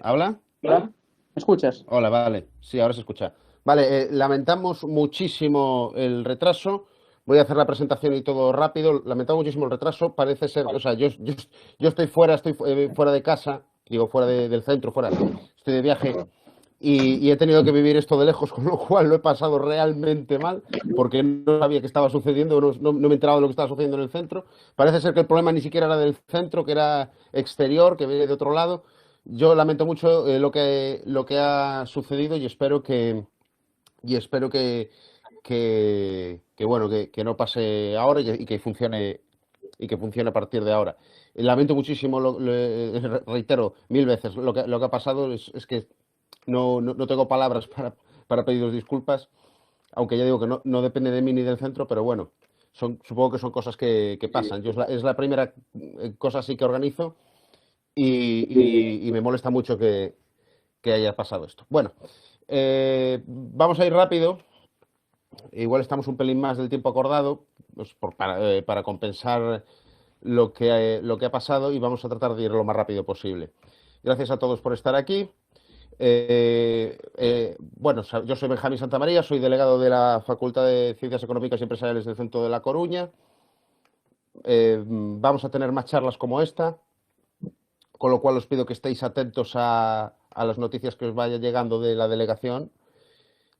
¿Habla? Hola, ¿me escuchas? Hola, vale. Sí, ahora se escucha. Vale, lamentamos muchísimo el retraso. Voy a hacer la presentación y todo rápido. Lamentamos muchísimo el retraso. Parece ser, o sea, yo estoy fuera, fuera de casa, digo, del centro, fuera. Estoy de viaje y he tenido que vivir esto de lejos, con lo cual lo he pasado realmente mal porque no sabía qué estaba sucediendo, no me he enterado de lo que estaba sucediendo en el centro. Parece ser que el problema ni siquiera era del centro, que era exterior, que viene de otro lado. Yo lamento mucho lo que ha sucedido y espero bueno, que no pase ahora y que funcione a partir de ahora. Lamento muchísimo, reitero mil veces, lo que ha pasado es que no tengo palabras para pediros disculpas, aunque ya digo que no depende de mí ni del centro, pero bueno, supongo que son cosas que pasan. Es la primera cosa así que organizo y me molesta mucho que haya pasado esto. Bueno, vamos a ir rápido. Igual estamos un pelín más del tiempo acordado, pues, para compensar lo que ha pasado y vamos a tratar de ir lo más rápido posible. Gracias a todos por estar aquí. Bueno, yo soy Benjamín Santamaría, soy delegado de la Facultad de Ciencias Económicas y Empresariales del Centro de La Coruña. Vamos a tener más charlas como esta, con lo cual os pido que estéis atentos a las noticias que os vaya llegando de la delegación.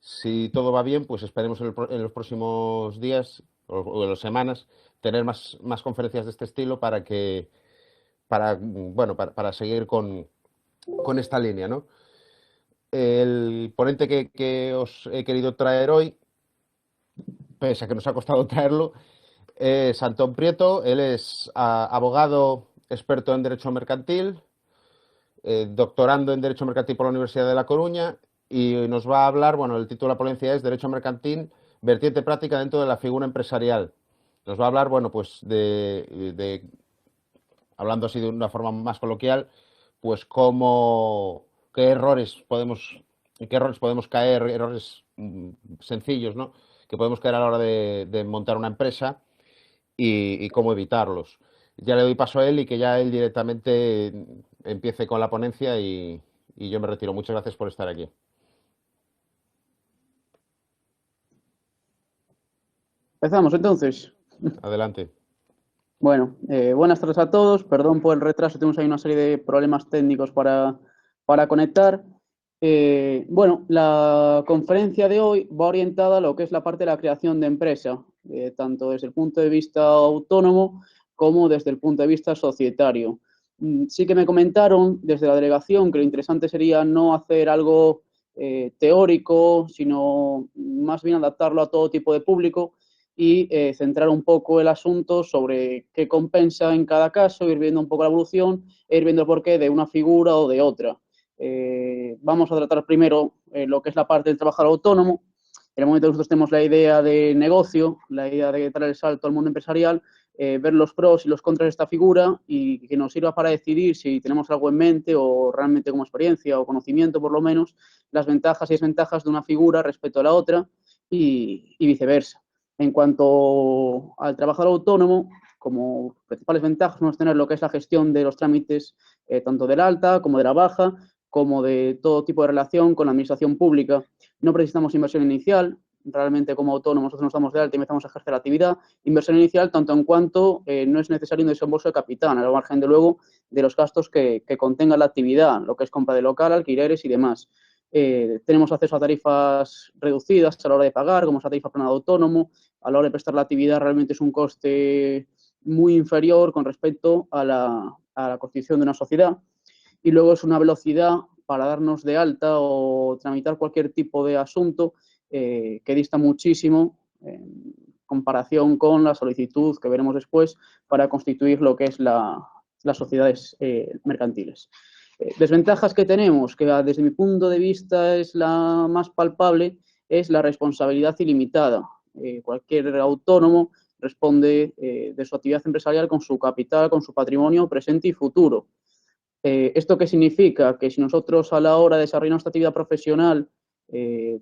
Si todo va bien, pues esperemos en los próximos días o en las semanas tener más conferencias de este estilo para seguir con esta línea, ¿no? El ponente que os he querido traer hoy, pese a que nos ha costado traerlo, es Antón Prieto. Él es abogado experto en Derecho Mercantil, doctorando en Derecho Mercantil por la Universidad de La Coruña, y nos va a hablar, bueno, el título de la ponencia es Derecho Mercantil, vertiente práctica dentro de la figura empresarial. Nos va a hablar, bueno, pues hablando así de una forma más coloquial, pues qué qué errores podemos caer, errores sencillos, ¿no? Que podemos caer a la hora de montar una empresa y cómo evitarlos. Ya le doy paso a él y que ya él directamente empiece con la ponencia y yo me retiro. Muchas gracias por estar aquí. Empezamos entonces. Adelante. Bueno, buenas tardes a todos. Perdón por el retraso, tenemos ahí una serie de problemas técnicos para conectar. Bueno, la conferencia de hoy va orientada a lo que es la parte de la creación de empresa, tanto desde el punto de vista autónomo como desde el punto de vista societario. Sí que me comentaron desde la delegación que lo interesante sería no hacer algo teórico, sino más bien adaptarlo a todo tipo de público y centrar un poco el asunto sobre qué compensa en cada caso, ir viendo un poco la evolución e ir viendo el porqué de una figura o de otra. Vamos a tratar primero lo que es la parte del trabajador autónomo. En el momento que nosotros tenemos la idea de negocio, la idea de dar el salto al mundo empresarial, ver los pros y los contras de esta figura y que nos sirva para decidir si tenemos algo en mente o realmente como experiencia o conocimiento por lo menos, las ventajas y desventajas de una figura respecto a la otra y viceversa. En cuanto al trabajador autónomo, como principales ventajas vamos a tener lo que es la gestión de los trámites tanto de la alta como de la baja, como de todo tipo de relación con la administración pública. No precisamos inversión inicial, realmente como autónomos nosotros nos damos de alta y empezamos a ejercer la actividad. Inversión inicial tanto en cuanto no es necesario un desembolso de capital, al margen de luego de los gastos que contenga la actividad, lo que es compra de local, alquileres y demás. Tenemos acceso a tarifas reducidas a la hora de pagar, como es la tarifa plana de autónomo. A la hora de prestar la actividad realmente es un coste muy inferior con respecto a la constitución de una sociedad. Y luego es una velocidad para darnos de alta o tramitar cualquier tipo de asunto que dista muchísimo en comparación con la solicitud que veremos después para constituir lo que es las sociedades mercantiles. Desventajas que tenemos, que desde mi punto de vista es la más palpable, es la responsabilidad ilimitada. Cualquier autónomo responde de su actividad empresarial con su capital, con su patrimonio presente y futuro. ¿Esto qué significa? Que si nosotros a la hora de desarrollar nuestra actividad profesional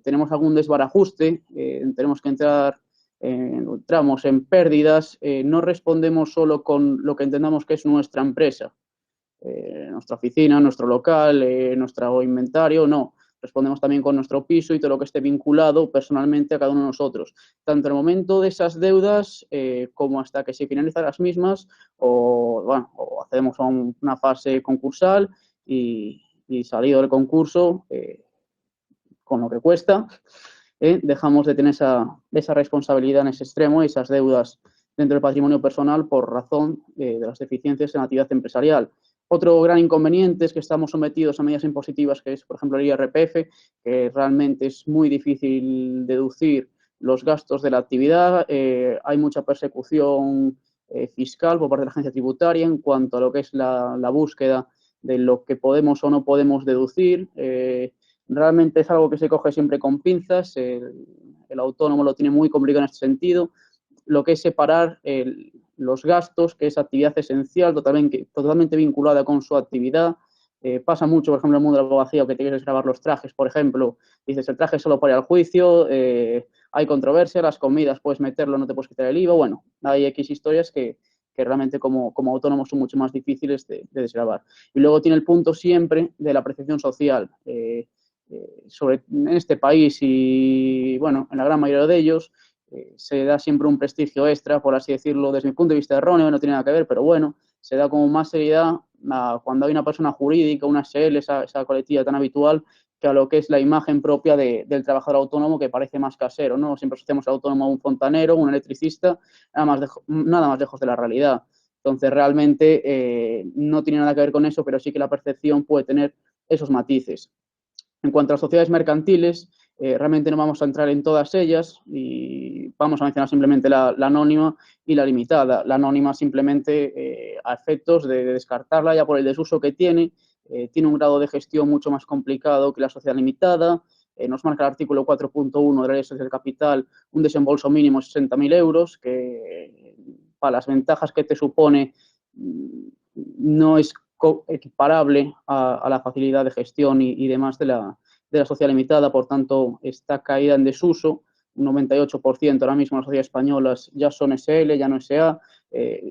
tenemos algún desbarajuste, tenemos que entramos en pérdidas, no respondemos solo con lo que entendamos que es nuestra empresa. nuestra oficina, nuestro local, nuestro inventario, no. Respondemos también con nuestro piso y todo lo que esté vinculado personalmente a cada uno de nosotros, tanto en el momento de esas deudas como hasta que se finalizan las mismas o accedemos a una fase concursal y salido del concurso, con lo que cuesta, dejamos de tener esa responsabilidad en ese extremo, esas deudas dentro del patrimonio personal por razón de las deficiencias en la actividad empresarial. Otro gran inconveniente es que estamos sometidos a medidas impositivas, que es, por ejemplo, el IRPF, que realmente es muy difícil deducir los gastos de la actividad. Hay mucha persecución fiscal por parte de la agencia tributaria en cuanto a lo que es la búsqueda de lo que podemos o no podemos deducir. Realmente es algo que se coge siempre con pinzas, el autónomo lo tiene muy complicado en este sentido, lo que es separar los gastos, que es actividad esencial, totalmente vinculada con su actividad. Pasa mucho, por ejemplo, en el mundo de la abogacía, que tienes que grabar los trajes, por ejemplo, dices, el traje es solo para ir al juicio, hay controversia, las comidas puedes meterlo, no te puedes quitar el IVA, bueno, hay X historias que realmente como autónomos son mucho más difíciles de desgravar. Y luego tiene el punto siempre de la percepción social. En este país y, bueno, en la gran mayoría de ellos, se da siempre un prestigio extra, por así decirlo, desde mi punto de vista erróneo, no tiene nada que ver, pero bueno, se da como más seriedad cuando hay una persona jurídica, una SL, esa colectiva tan habitual, que a lo que es la imagen propia del trabajador autónomo, que parece más casero, ¿no? Siempre asociamos al autónomo a un fontanero, un electricista, nada más lejos de la realidad. Entonces, realmente no tiene nada que ver con eso, pero sí que la percepción puede tener esos matices. En cuanto a las sociedades mercantiles, realmente no vamos a entrar en todas ellas y vamos a mencionar simplemente la anónima y la limitada. La anónima simplemente a efectos de descartarla ya por el desuso que tiene un grado de gestión mucho más complicado que la sociedad limitada. Nos marca el artículo 4.1 de la Ley de Sociedades de Capital un desembolso mínimo de 60.000 euros, que para las ventajas que te supone no es equiparable a la facilidad de gestión y demás de la sociedad limitada, por tanto, está caída en desuso. Un 98% ahora mismo las sociedades españolas ya son SL, ya no SA,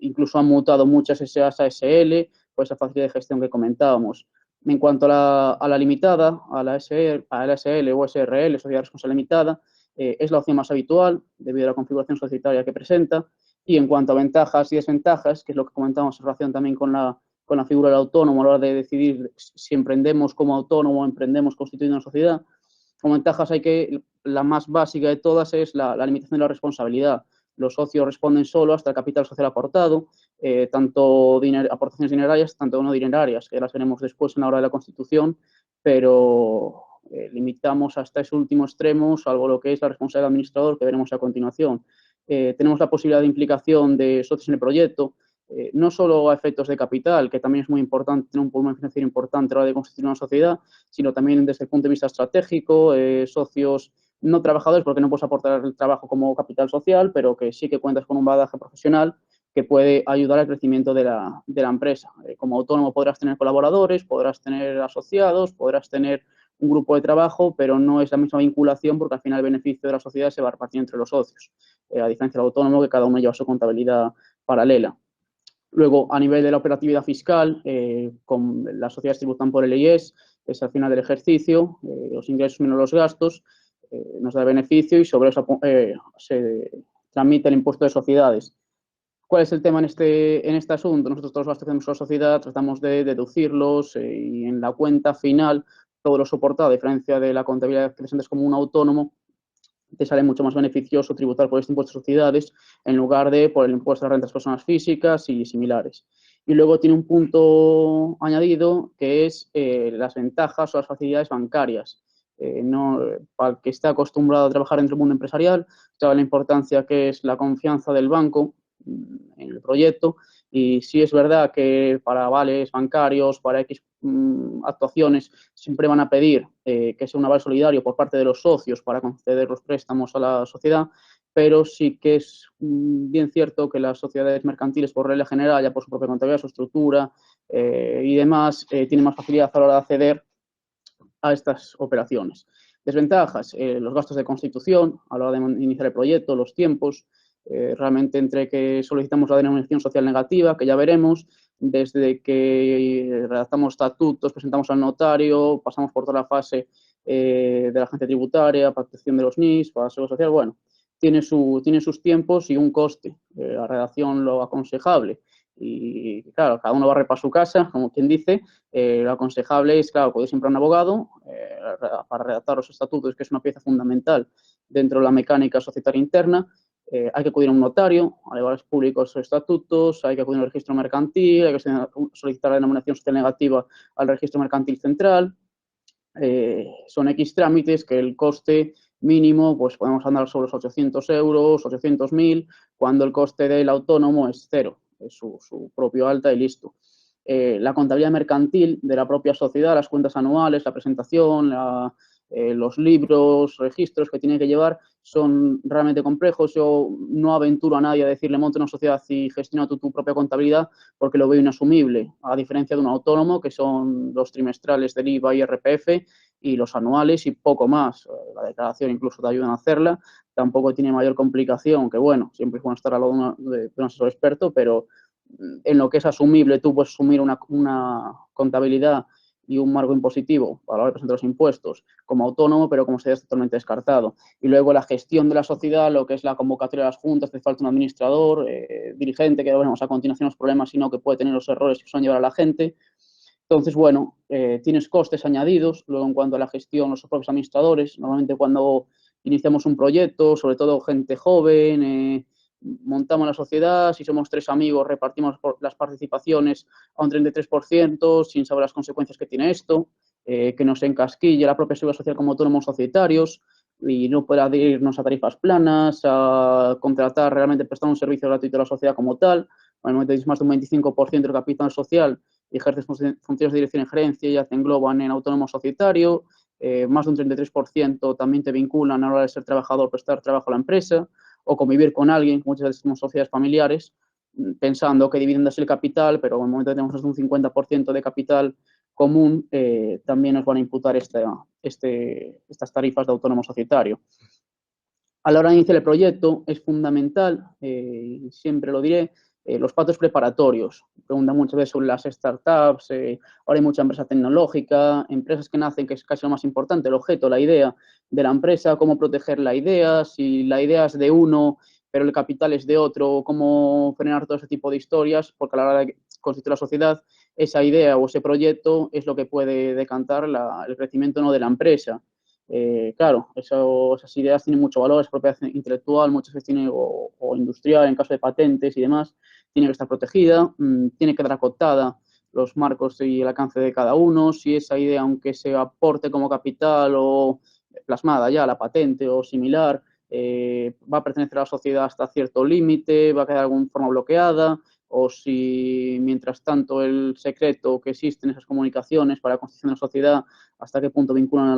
incluso han mutado muchas SAs a SL, por esa facilidad de gestión que comentábamos. En cuanto a la limitada, a la SL o SRL, Sociedad de Responsabilidad Limitada, es la opción más habitual debido a la configuración societaria que presenta. Y en cuanto a ventajas y desventajas, que es lo que comentamos en relación también con la figura del autónomo a la hora de decidir si emprendemos como autónomo o emprendemos constituyendo una sociedad, como ventajas la más básica de todas es la limitación de la responsabilidad. Los socios responden solo hasta el capital social aportado, tanto aportaciones dinerarias, tanto no dinerarias, que las veremos después en la hora de la constitución, pero limitamos hasta ese último extremo, salvo lo que es la responsabilidad del administrador, que veremos a continuación. Tenemos la posibilidad de implicación de socios en el proyecto, no solo a efectos de capital, que también es muy importante, tener un pulmón financiero importante a la hora de constituir una sociedad, sino también desde el punto de vista estratégico, socios no trabajadores, porque no puedes aportar el trabajo como capital social, pero que sí que cuentas con un bagaje profesional que puede ayudar al crecimiento de la empresa. Como autónomo podrás tener colaboradores, podrás tener asociados, podrás tener un grupo de trabajo, pero no es la misma vinculación porque al final el beneficio de la sociedad se va a repartir entre los socios, a diferencia del autónomo, que cada uno lleva su contabilidad paralela. Luego, a nivel de la operatividad fiscal, las sociedades tributan por el IES, es al final del ejercicio, los ingresos menos los gastos, nos da beneficio y sobre eso se tramita el impuesto de sociedades. ¿Cuál es el tema en este asunto? Nosotros todos los gastos que hacemos en la sociedad tratamos de deducirlos y en la cuenta final todo lo soportado, a diferencia de la contabilidad que presentes como un autónomo, te sale mucho más beneficioso tributar por este impuesto de sociedades en lugar de por el impuesto a las rentas personas físicas y similares. Y luego tiene un punto añadido que es las ventajas o las facilidades bancarias. Para el que está acostumbrado a trabajar dentro del mundo empresarial, sabe la importancia que es la confianza del banco en el proyecto, y sí es verdad que para avales bancarios, para X actuaciones, siempre van a pedir que sea un aval solidario por parte de los socios para conceder los préstamos a la sociedad, pero sí que es bien cierto que las sociedades mercantiles, por regla general, ya por su propia contabilidad, su estructura y demás, tienen más facilidad a la hora de acceder a estas operaciones. Desventajas, los gastos de constitución a la hora de iniciar el proyecto, los tiempos, realmente entre que solicitamos la denominación social negativa, que ya veremos, desde que redactamos estatutos, presentamos al notario, pasamos por toda la fase de la agencia tributaria, protección de los NIS, para la seguridad social, bueno, tiene sus tiempos y un coste. La redacción lo aconsejable. Y claro, cada uno barre para su casa, como quien dice. Lo aconsejable es, claro, acudir siempre a un abogado para redactar los estatutos, que es una pieza fundamental dentro de la mecánica societaria interna. Hay que acudir a un notario, a elevar públicos estatutos, hay que acudir al registro mercantil, hay que solicitar la denominación social negativa al registro mercantil central. Son X trámites que el coste mínimo, pues podemos andar sobre los 800 euros, 800.000, cuando el coste del autónomo es cero, es su propio alta y listo. La contabilidad mercantil de la propia sociedad, las cuentas anuales, la presentación, los libros, registros que tiene que llevar son realmente complejos. Yo no aventuro a nadie a decirle monte una sociedad y gestiona tu propia contabilidad porque lo veo inasumible, a diferencia de un autónomo que son los trimestrales del IVA y RPF y los anuales y poco más. La declaración incluso te ayudan a hacerla, tampoco tiene mayor complicación, que bueno, siempre es bueno estar al lado de un asesor experto, pero en lo que es asumible, tú puedes asumir una contabilidad y un marco impositivo a la hora de presentar los impuestos como autónomo, pero como se es totalmente descartado. Y luego la gestión de la sociedad, lo que es la convocatoria de las juntas, te falta un administrador, dirigente, que veremos a continuación los problemas, sino que puede tener los errores que son llevar a la gente. Entonces, bueno, tienes costes añadidos. Luego, en cuanto a la gestión, los propios administradores, normalmente cuando iniciamos un proyecto, sobre todo gente joven, montamos la sociedad, si somos 3 amigos, repartimos las participaciones a un 33% sin saber las consecuencias que tiene esto, que nos encasquille la propia seguridad social como autónomos societarios y no pueda irnos a tarifas planas, a contratar, realmente prestar un servicio gratuito a la sociedad como tal. Normalmente tienes más de un 25% del capital social y ejerces funciones de dirección y gerencia, ya te engloban en autónomo societario, más de un 33% también te vinculan a la hora de ser trabajador, prestar trabajo a la empresa, o convivir con alguien, muchas veces somos sociedades familiares, pensando que dividendas el capital, pero en el momento que tenemos un 50% de capital común, también nos van a imputar estas tarifas de autónomo societario. A la hora de iniciar el proyecto es fundamental, siempre lo diré, los pasos preparatorios. Preguntan muchas veces sobre las startups, ahora hay mucha empresa tecnológica, empresas que nacen, que es casi lo más importante, el objeto, la idea de la empresa, cómo proteger la idea, si la idea es de uno, pero el capital es de otro, cómo frenar todo ese tipo de historias, porque a la hora de constituir la sociedad, esa idea o ese proyecto es lo que puede decantar el crecimiento no de la empresa. Claro, esas ideas tienen mucho valor, es propiedad intelectual, muchas veces tiene, o industrial, en caso de patentes y demás, tiene que estar protegida, tiene que dar acotada los marcos y el alcance de cada uno, si esa idea, aunque se aporte como capital o plasmada ya la patente o similar, va a pertenecer a la sociedad hasta cierto límite, va a quedar de alguna forma bloqueada, o si mientras tanto el secreto que existe en esas comunicaciones para la constitución de la sociedad, hasta qué punto vinculan a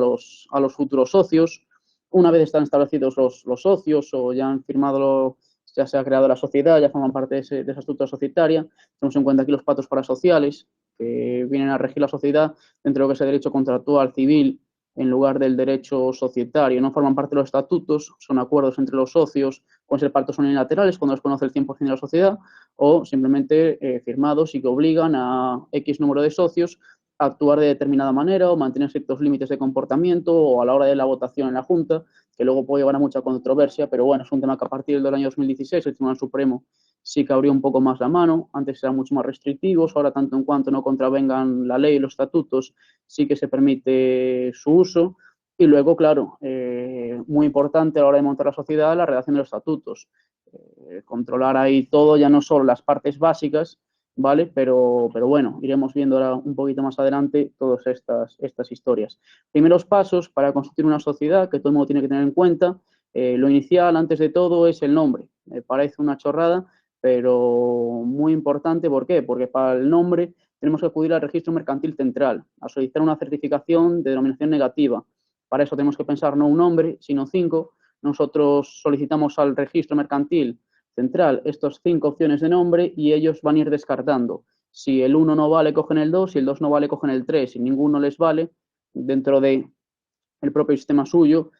los futuros socios. Una vez están establecidos los socios o ya han firmado, ya se ha creado la sociedad, ya forman parte de esa estructura societaria, tenemos en cuenta aquí los pactos parasociales que vienen a regir la sociedad dentro de lo que es el derecho contractual civil en lugar del derecho societario. No forman parte de los estatutos, son acuerdos entre los socios, pueden ser pactos unilaterales cuando los conoce el 100% de la sociedad o simplemente firmados y que obligan a X número de socios a actuar de determinada manera o mantener ciertos límites de comportamiento o a la hora de la votación en la Junta, que luego puede llevar a mucha controversia, pero bueno, es un tema que a partir del año 2016 el Tribunal Supremo sí que abrió un poco más la mano, antes eran mucho más restrictivos, ahora tanto en cuanto no contravengan la ley y los estatutos, sí que se permite su uso. Y luego, claro, muy importante a la hora de montar la sociedad, la redacción de los estatutos. Controlar ahí todo, ya no solo las partes básicas, ¿vale? Pero bueno, iremos viendo ahora un poquito más adelante todas estas historias. Primeros pasos para constituir una sociedad que todo el mundo tiene que tener en cuenta. Lo inicial, antes de todo, es el nombre. Me parece una chorrada, pero muy importante. ¿Por qué? Porque para el nombre tenemos que acudir al registro mercantil central, a solicitar una certificación de denominación negativa. Para eso tenemos que pensar no un nombre, sino 5. Nosotros solicitamos al registro mercantil central estas 5 opciones de nombre y ellos van a ir descartando. Si el 1 no vale, cogen el 2, si el 2 no vale, cogen el 3. Si ninguno les vale, dentro del propio sistema suyo,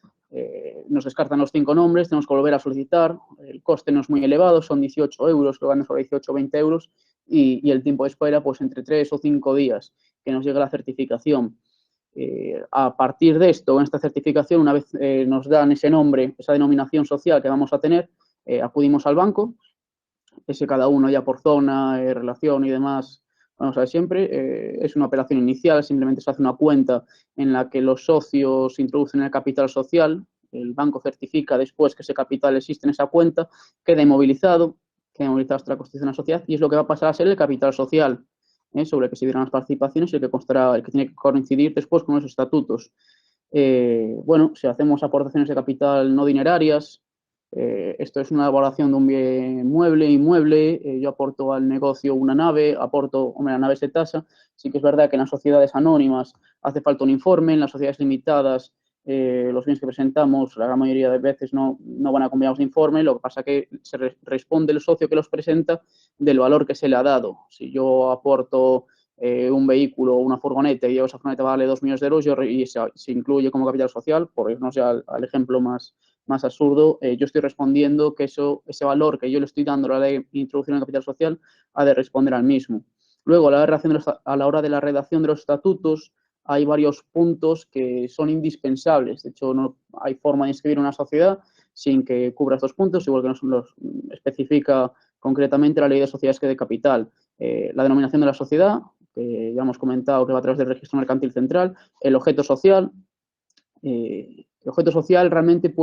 nos descartan los 5 nombres, tenemos que volver a solicitar, el coste no es muy elevado, son 18 euros, que van sobre 18 o 20 euros, y el tiempo de espera, pues entre 3 o 5 días que nos llegue la certificación. A partir de esto, en esta certificación, una vez nos dan ese nombre, esa denominación social que vamos a tener, acudimos al banco, ese cada uno ya por zona, relación y demás, vamos a ver siempre, es una operación inicial, simplemente se hace una cuenta en la que los socios introducen el capital social, el banco certifica después que ese capital existe en esa cuenta, queda inmovilizado hasta la constitución de la sociedad, y es lo que va a pasar a ser el capital social, sobre el que se dirán las participaciones y el que constará, el que tiene que coincidir después con los estatutos. Bueno, si hacemos aportaciones de capital no dinerarias, esto es una evaluación de un bien mueble, inmueble, yo aporto al negocio una nave, hombre, la nave se tasa, sí que es verdad que en las sociedades anónimas hace falta un informe, en las sociedades limitadas los bienes que presentamos la gran mayoría de veces no van acompañados de informe, lo que pasa es que se responde el socio que los presenta del valor que se le ha dado. Si yo aporto un vehículo o una furgoneta y esa furgoneta vale 2 millones de euros y se incluye como capital social, por irnos ya al ejemplo más absurdo, yo estoy respondiendo que ese valor que yo le estoy dando a la ley de introducción del capital social ha de responder al mismo. Luego, a la hora de la redacción de los estatutos, hay varios puntos que son indispensables. De hecho, no hay forma de inscribir una sociedad sin que cubra estos puntos, igual que nos los especifica concretamente la ley de sociedades que de capital. La denominación de la sociedad, que ya hemos comentado que va a través del registro mercantil central, el objeto social. El objeto social realmente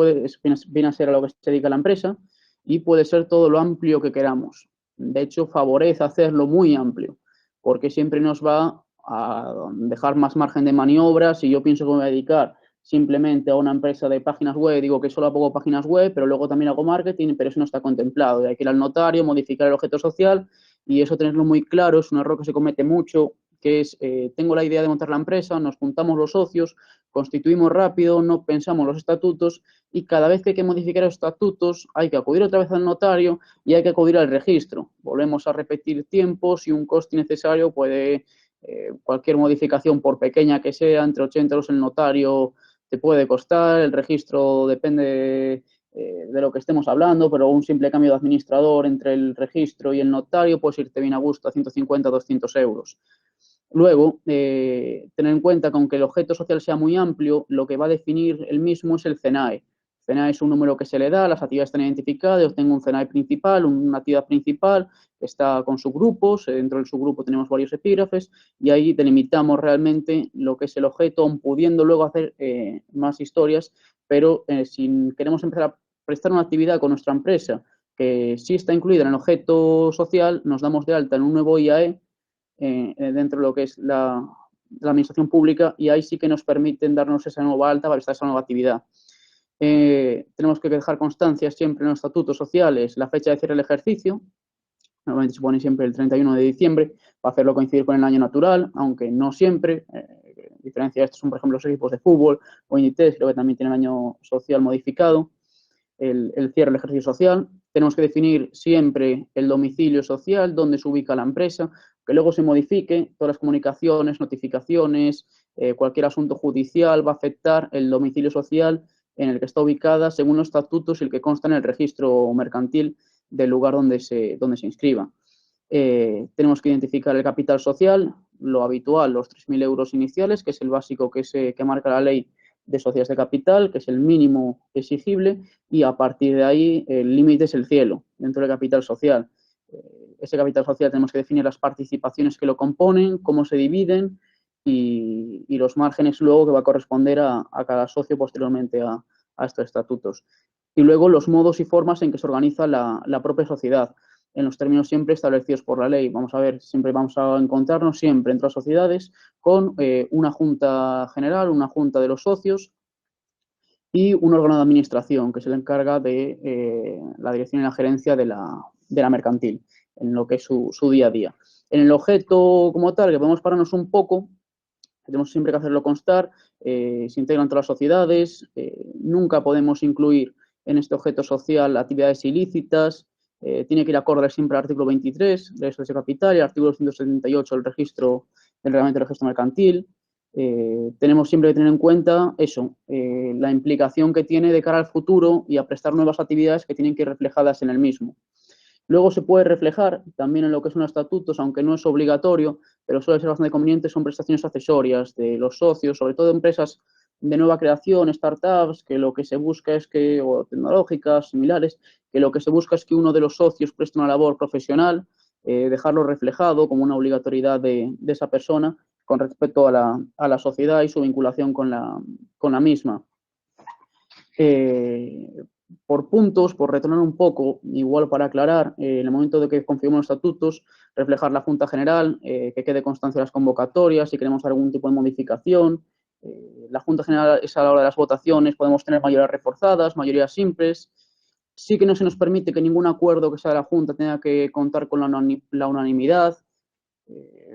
viene a ser a lo que se dedica la empresa y puede ser todo lo amplio que queramos. De hecho, favorece hacerlo muy amplio, porque siempre nos va a dejar más margen de maniobra. Si yo pienso que me voy a dedicar simplemente a una empresa de páginas web, digo que solo hago páginas web, pero luego también hago marketing, pero eso no está contemplado. Hay que ir al notario, modificar el objeto social, y eso tenerlo muy claro es un error que se comete mucho, que es, tengo la idea de montar la empresa, nos juntamos los socios, constituimos rápido, no pensamos los estatutos, y cada vez que hay que modificar los estatutos hay que acudir otra vez al notario y hay que acudir al registro. Volvemos a repetir tiempos y un coste innecesario puede, cualquier modificación, por pequeña que sea, entre 80 euros el notario te puede costar, el registro depende de lo que estemos hablando, pero un simple cambio de administrador entre el registro y el notario puede irte bien a gusto a 150 o 200 euros. Luego, tener en cuenta que aunque el objeto social sea muy amplio, lo que va a definir el mismo es el CENAE. El CENAE es un número que se le da, las actividades están identificadas, yo tengo un CENAE principal, una actividad principal que está con subgrupos, dentro del subgrupo tenemos varios epígrafes y ahí delimitamos realmente lo que es el objeto, aun pudiendo luego hacer más historias, pero si queremos empezar a prestar una actividad con nuestra empresa que sí está incluida en el objeto social, nos damos de alta en un nuevo IAE dentro de lo que es la administración pública, y ahí sí que nos permiten darnos esa nueva alta para esa nueva actividad. Tenemos que dejar constancia siempre en los estatutos sociales la fecha de cierre del ejercicio. Normalmente se pone siempre el 31 de diciembre para hacerlo coincidir con el año natural, aunque no siempre. Diferencia de estos son, por ejemplo, los equipos de fútbol o Inditex, creo que también tienen el año social modificado. El cierre del ejercicio social. Tenemos que definir siempre el domicilio social, donde se ubica la empresa, que luego se modifique, todas las comunicaciones, notificaciones, cualquier asunto judicial va a afectar el domicilio social en el que está ubicada según los estatutos y el que consta en el registro mercantil del lugar donde se inscriba. Tenemos que identificar el capital social, lo habitual, los 3.000 euros iniciales, que es el básico que marca la ley de sociedades de capital, que es el mínimo exigible, y a partir de ahí el límite es el cielo dentro del capital social. Ese capital social tenemos que definir las participaciones que lo componen, cómo se dividen y los márgenes luego que va a corresponder a cada socio posteriormente a estos estatutos. Y luego los modos y formas en que se organiza la propia sociedad, en los términos siempre establecidos por la ley. Vamos a ver, siempre vamos a encontrarnos siempre entre las sociedades con una junta general, una junta de los socios y un órgano de administración que se le encarga de la dirección y la gerencia de la mercantil, en lo que es su día a día. En el objeto como tal, que podemos pararnos un poco, tenemos siempre que hacerlo constar, se integran todas las sociedades, nunca podemos incluir en este objeto social actividades ilícitas, tiene que ir acorde siempre al artículo 23 de Sociedades de Capital y al artículo 178 del reglamento del registro mercantil. tenemos siempre que tener en cuenta eso, la implicación que tiene de cara al futuro y a prestar nuevas actividades que tienen que ir reflejadas en el mismo. Luego se puede reflejar también en lo que son los estatutos, aunque no es obligatorio, pero suele ser bastante conveniente, son prestaciones accesorias de los socios, sobre todo de empresas de nueva creación, startups, que lo que se busca es que, o tecnológicas, similares, que lo que se busca es que uno de los socios preste una labor profesional, dejarlo reflejado como una obligatoriedad de esa persona con respecto a la sociedad y su vinculación con la misma. Por puntos, por retornar un poco, igual para aclarar, en el momento de que confirmemos los estatutos, reflejar la Junta General, que quede constancia de las convocatorias, si queremos algún tipo de modificación. La Junta General es a la hora de las votaciones, podemos tener mayorías reforzadas, mayorías simples. Sí que no se nos permite que ningún acuerdo que sea de la Junta tenga que contar con la unanimidad.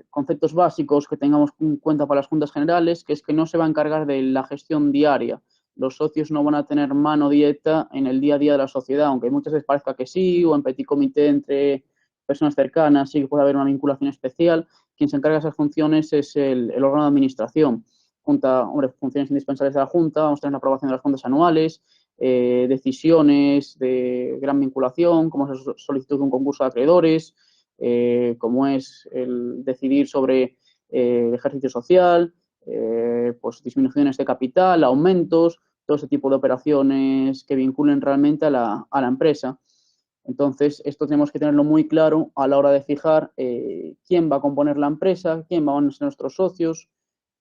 Conceptos básicos que tengamos en cuenta para las juntas generales, que es que no se va a encargar de la gestión diaria. Los socios no van a tener mano directa en el día a día de la sociedad, aunque muchas veces parezca que sí, o en petit comité entre personas cercanas sí que puede haber una vinculación especial. Quien se encarga de esas funciones es el órgano de administración. Junta, hombre, funciones indispensables de la Junta, vamos a tener la aprobación de las juntas anuales, decisiones de gran vinculación, como es la solicitud de un concurso de acreedores, como es el decidir sobre el ejercicio social, pues disminuciones de capital, aumentos, todo ese tipo de operaciones que vinculen realmente a la empresa. Entonces, esto tenemos que tenerlo muy claro a la hora de fijar quién va a componer la empresa, quién van a ser nuestros socios,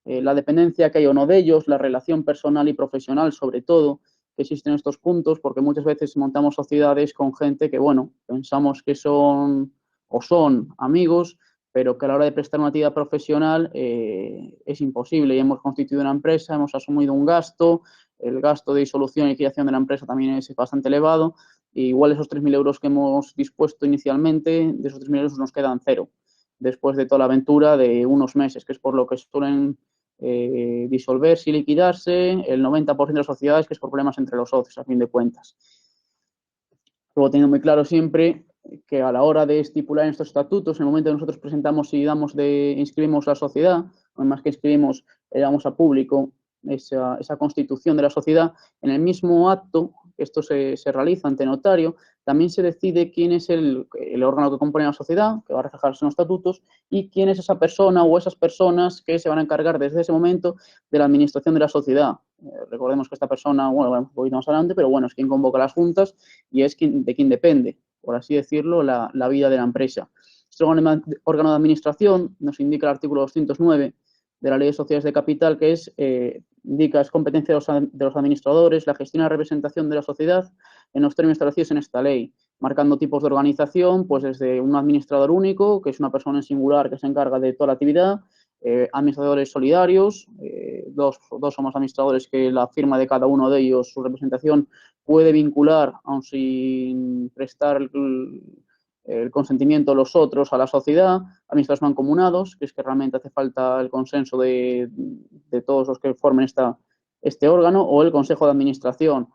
la dependencia que hay o no de ellos, la relación personal y profesional, sobre todo, que existen estos puntos, porque muchas veces montamos sociedades con gente que, bueno, pensamos que son o son amigos, pero que a la hora de prestar una actividad profesional es imposible. Y hemos constituido una empresa, hemos asumido un gasto, el gasto de disolución y liquidación de la empresa también es bastante elevado, y igual esos 3.000 euros que hemos dispuesto inicialmente, de esos 3.000 euros nos quedan cero, después de toda la aventura de unos meses, que es por lo que suelen disolverse y liquidarse el 90% de las sociedades, que es por problemas entre los socios, a fin de cuentas. Luego, teniendo muy claro siempre que a la hora de estipular estos estatutos, en el momento que nosotros presentamos y inscribimos la sociedad, además que inscribimos, damos a público esa constitución de la sociedad, en el mismo acto, esto se realiza ante notario, también se decide quién es el órgano que compone la sociedad, que va a reflejarse en los estatutos, y quién es esa persona o esas personas que se van a encargar desde ese momento de la administración de la sociedad. Recordemos que esta persona, bueno, un poquito más adelante, pero bueno, es quien convoca las juntas y es de quien depende, por así decirlo, la vida de la empresa. Este órgano de administración nos indica el artículo 209 de la Ley de Sociedades de Capital, que indica es competencia de los administradores la gestión y la representación de la sociedad en los términos establecidos en esta ley, marcando tipos de organización, pues desde un administrador único, que es una persona en singular que se encarga de toda la actividad, administradores solidarios, dos somos administradores que la firma de cada uno de ellos, su representación puede vincular, aun sin prestar el consentimiento de los otros a la sociedad, administradores mancomunados, que es que realmente hace falta el consenso de todos los que formen este órgano, o el consejo de administración,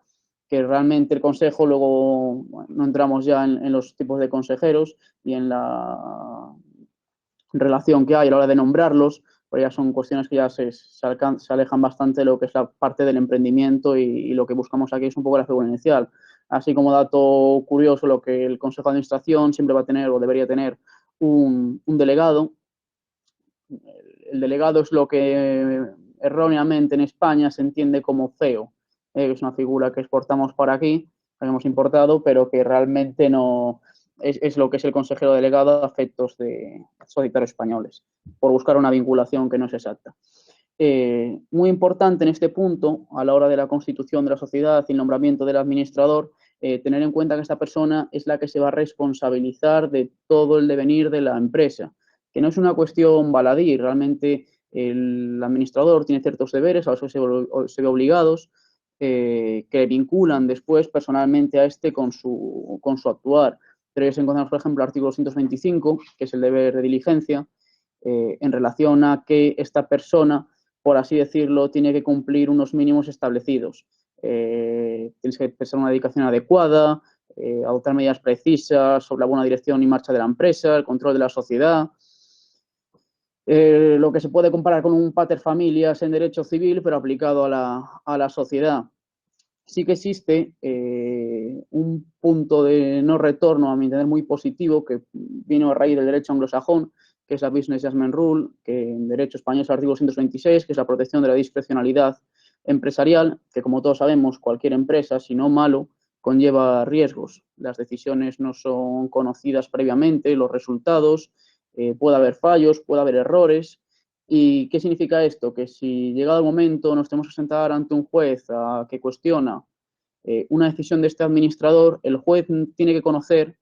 que realmente el consejo, luego bueno, no entramos ya en los tipos de consejeros y en la relación que hay a la hora de nombrarlos, pero ya son cuestiones que ya se alejan bastante de lo que es la parte del emprendimiento y lo que buscamos aquí es un poco la figura inicial. Así como dato curioso, lo que el Consejo de Administración siempre va a tener o debería tener un delegado. El delegado es lo que erróneamente en España se entiende como CEO, que es una figura que exportamos para aquí, que hemos importado, pero que realmente no es lo que es el consejero delegado a efectos de societarios españoles, por buscar una vinculación que no es exacta. Muy importante en este punto, a la hora de la constitución de la sociedad y el nombramiento del administrador, tener en cuenta que esta persona es la que se va a responsabilizar de todo el devenir de la empresa, que no es una cuestión baladí, realmente el administrador tiene ciertos deberes a los que se ve obligados, que vinculan después personalmente a este con su actuar. Pero encontramos, por ejemplo, el artículo 225, que es el deber de diligencia, en relación a que esta persona, por así decirlo, tiene que cumplir unos mínimos establecidos. Tienes que prestar una dedicación adecuada, adoptar medidas precisas sobre la buena dirección y marcha de la empresa, el control de la sociedad. lo que se puede comparar con un pater familias en derecho civil, pero aplicado a la sociedad. Sí que existe un punto de no retorno, a mi entender, muy positivo, que vino a raíz del derecho anglosajón, que es la Business Judgment Rule, que en derecho español es el artículo 226, que es la protección de la discrecionalidad empresarial, que como todos sabemos, cualquier empresa, si no malo, conlleva riesgos. Las decisiones no son conocidas previamente, los resultados, puede haber fallos, puede haber errores. ¿Y qué significa esto? Que si llegado el momento nos tenemos que sentar ante un juez que cuestiona una decisión de este administrador, el juez tiene que conocer,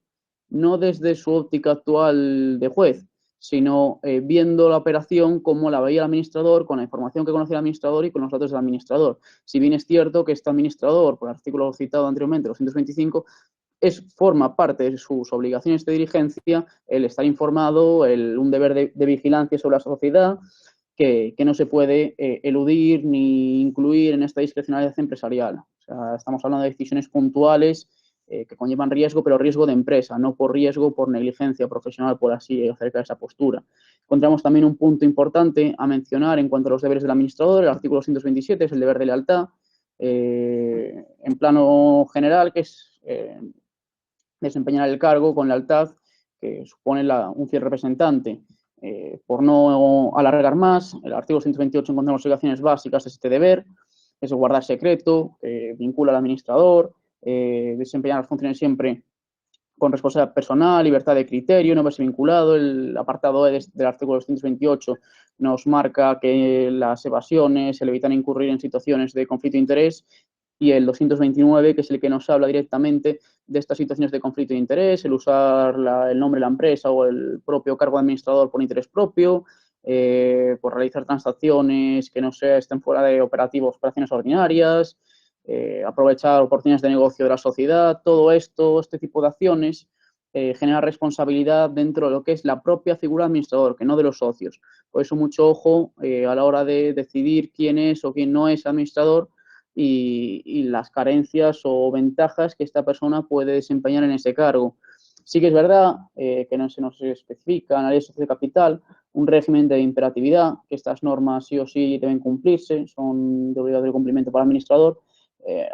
no desde su óptica actual de juez, sino viendo la operación como la veía el administrador, con la información que conocía el administrador y con los datos del administrador. Si bien es cierto que este administrador, por el artículo citado anteriormente, los 125, forma parte de sus obligaciones de diligencia el estar informado, un deber de vigilancia sobre la sociedad, que no se puede eludir ni incluir en esta discrecionalidad empresarial. O sea, estamos hablando de decisiones puntuales que conllevan riesgo, pero riesgo de empresa, no por riesgo, por negligencia profesional, por así, acerca de esa postura. Encontramos también un punto importante a mencionar en cuanto a los deberes del administrador, el artículo 227 es el deber de lealtad, en plano general, que es desempeñar el cargo con lealtad, que supone un fiel representante. Por no alargar más, el artículo 128 encontramos obligaciones básicas de este deber, es guardar secreto, vincula al administrador, desempeñar las funciones siempre con responsabilidad personal, libertad de criterio, no verse vinculado. El apartado E del artículo 228 nos marca que las evasiones, el evitar incurrir en situaciones de conflicto de interés, y el 229, que es el que nos habla directamente de estas situaciones de conflicto de interés, el usar el nombre de la empresa o el propio cargo de administrador por interés propio, por realizar transacciones que no estén fuera de operaciones ordinarias, aprovechar oportunidades de negocio de la sociedad, todo esto, este tipo de acciones genera responsabilidad dentro de lo que es la propia figura administrador, que no de los socios. Por eso mucho ojo a la hora de decidir quién es o quién no es administrador y las carencias o ventajas que esta persona puede desempeñar en ese cargo. Sí que es verdad que no se nos especifica en la ley de sociedad de capital un régimen de imperatividad, que estas normas sí o sí deben cumplirse, son de obligatorio cumplimiento para el administrador,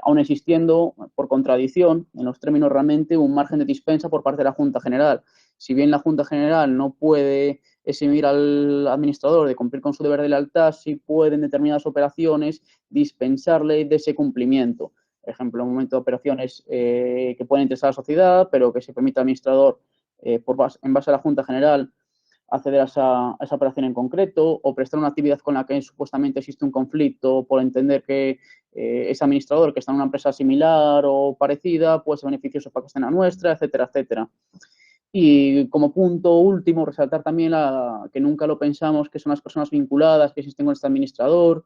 aún existiendo, por contradicción, en los términos realmente, un margen de dispensa por parte de la Junta General. Si bien la Junta General no puede eximir al administrador de cumplir con su deber de lealtad, sí puede en determinadas operaciones dispensarle de ese cumplimiento. Por ejemplo, en un momento de operaciones que pueden interesar a la sociedad, pero que se permite al administrador, en base a la Junta General, acceder a esa operación en concreto o prestar una actividad con la que supuestamente existe un conflicto por entender que ese administrador que está en una empresa similar o parecida puede ser beneficioso para que esté en la nuestra, etcétera, etcétera. Y como punto último, resaltar también que nunca lo pensamos, que son las personas vinculadas que existen con este administrador,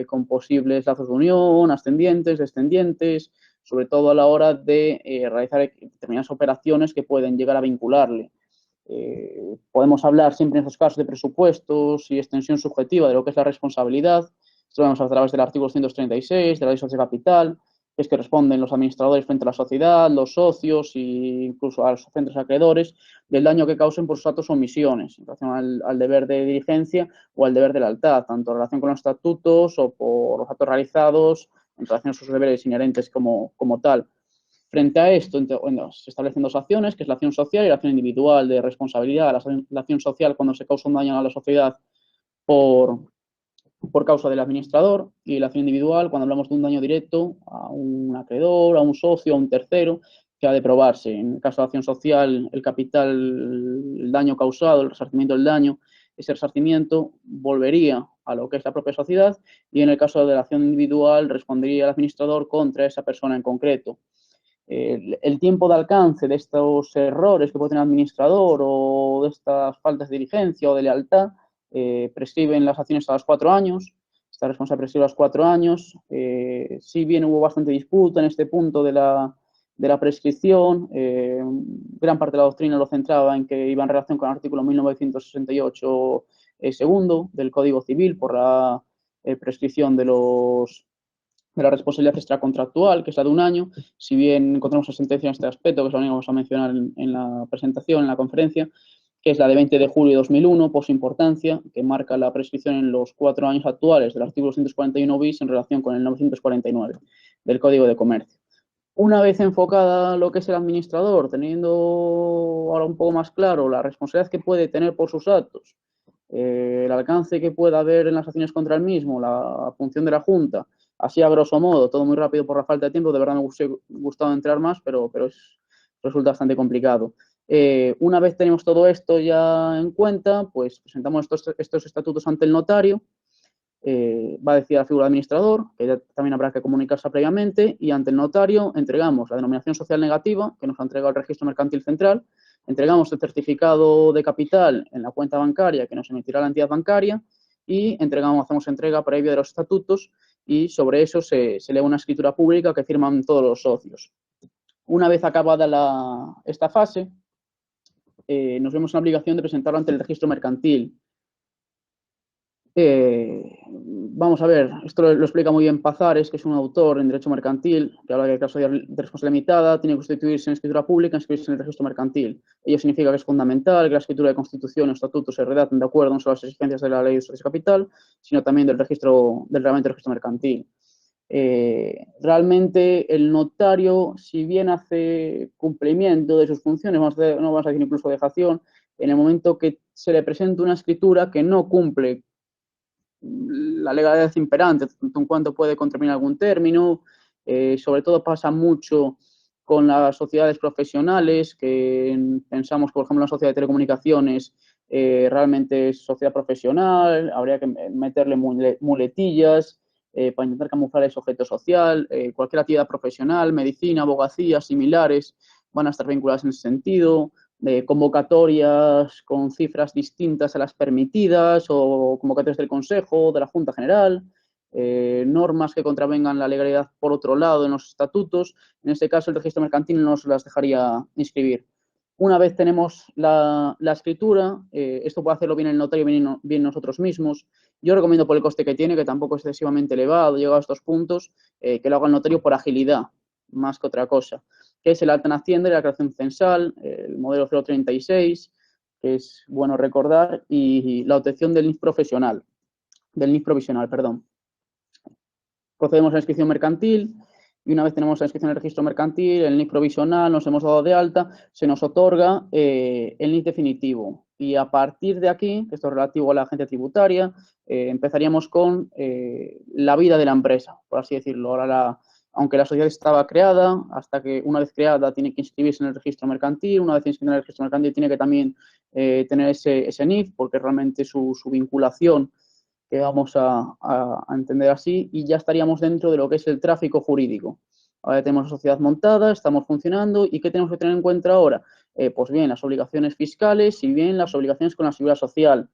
con posibles lazos de unión, ascendientes, descendientes, sobre todo a la hora de realizar determinadas operaciones que pueden llegar a vincularle. Podemos hablar siempre en estos casos de presupuestos y extensión subjetiva de lo que es la responsabilidad. Esto lo vemos a través del artículo 136 de la ley social de capital, que es que responden los administradores frente a la sociedad, los socios e incluso a los centros acreedores del daño que causen por sus actos o omisiones en relación al deber de diligencia o al deber de lealtad, tanto en relación con los estatutos o por los actos realizados en relación a sus deberes inherentes como tal. Frente a esto, se establecen dos acciones, que es la acción social y la acción individual de responsabilidad. La acción social cuando se causa un daño a la sociedad por, por causa del administrador, y la acción individual cuando hablamos de un daño directo a un acreedor, a un socio, a un tercero, que ha de probarse. En el caso de la acción social, el capital, el daño causado, el resarcimiento del daño, ese resarcimiento volvería a lo que es la propia sociedad, y en el caso de la acción individual respondería el administrador contra esa persona en concreto. El tiempo de alcance de estos errores que puede tener el administrador o de estas faltas de diligencia o de lealtad prescriben las acciones a los 4 años. Esta responsabilidad prescribe a los 4 años. Si bien hubo bastante disputa en este punto de la prescripción, gran parte de la doctrina lo centraba en que iba en relación con el artículo 1968 segundo del Código Civil por la prescripción de la responsabilidad extracontractual, que es la de un año. Si bien encontramos una sentencia en este aspecto, que es lo único que vamos a mencionar en la presentación, en la conferencia, que es la de 20 de julio de 2001, por su importancia, que marca la prescripción en los 4 años actuales del artículo 241 bis en relación con el 949 del Código de Comercio. Una vez enfocada lo que es el administrador, teniendo ahora un poco más claro la responsabilidad que puede tener por sus actos, el alcance que pueda haber en las acciones contra el mismo, la función de la Junta, así a grosso modo, todo muy rápido por la falta de tiempo, de verdad me hubiese gustado entrar más, pero resulta bastante complicado. Una vez tenemos todo esto ya en cuenta, pues presentamos estos estatutos ante el notario, va a decir la figura de administrador, que ya también habrá que comunicarse previamente, y ante el notario entregamos la denominación social negativa, que nos ha entregado el Registro Mercantil Central, entregamos el certificado de capital en la cuenta bancaria que nos emitirá la entidad bancaria y hacemos entrega previa de los estatutos y sobre eso se lee una escritura pública que firman todos los socios. Una vez acabada esta fase, nos vemos en la obligación de presentarlo ante el registro mercantil. Vamos a ver, esto lo explica muy bien Pazares, que es un autor en Derecho Mercantil, que habla de que la sociedad de responsabilidad limitada tiene que constituirse en escritura pública, inscribirse en el registro mercantil. Ello significa que es fundamental que la escritura de constitución o estatutos se redacten de acuerdo no solo a las exigencias de la ley de sociedades capital, sino también del reglamento del registro mercantil. Realmente el notario, si bien hace cumplimiento de sus funciones, no vamos a decir incluso dejación, en el momento que se le presenta una escritura que no cumple la legalidad imperante, tanto en cuanto puede contravenir algún término, sobre todo pasa mucho con las sociedades profesionales, que pensamos que, por ejemplo, la sociedad de telecomunicaciones realmente es sociedad profesional, habría que meterle muletillas para intentar camuflar ese objeto social, cualquier actividad profesional, medicina, abogacía, similares, van a estar vinculadas en ese sentido, convocatorias con cifras distintas a las permitidas o convocatorias del Consejo, de la Junta General, normas que contravengan la legalidad por otro lado en los estatutos. En este caso, el registro mercantil no se las dejaría inscribir. Una vez tenemos la escritura, esto puede hacerlo bien el notario, bien nosotros mismos. Yo recomiendo por el coste que tiene, que tampoco es excesivamente elevado, llegado a estos puntos, que lo haga el notario por agilidad, más que otra cosa, que es el alta en Hacienda y la creación censal, el modelo 036, que es bueno recordar, y la obtención del NIF profesional, del NIF provisional, perdón. Procedemos a la inscripción mercantil y una vez tenemos la inscripción en el registro mercantil, el NIF provisional, nos hemos dado de alta, se nos otorga el NIF definitivo. Y a partir de aquí, esto es relativo a la agencia tributaria, empezaríamos con la vida de la empresa, por así decirlo. Ahora aunque la sociedad estaba creada, hasta que una vez creada tiene que inscribirse en el registro mercantil, una vez inscrita en el registro mercantil tiene que también tener ese NIF, porque realmente su vinculación que vamos a entender así, y ya estaríamos dentro de lo que es el tráfico jurídico. Ahora tenemos la sociedad montada, estamos funcionando, ¿y qué tenemos que tener en cuenta ahora? Pues bien, las obligaciones fiscales y bien las obligaciones con la seguridad social.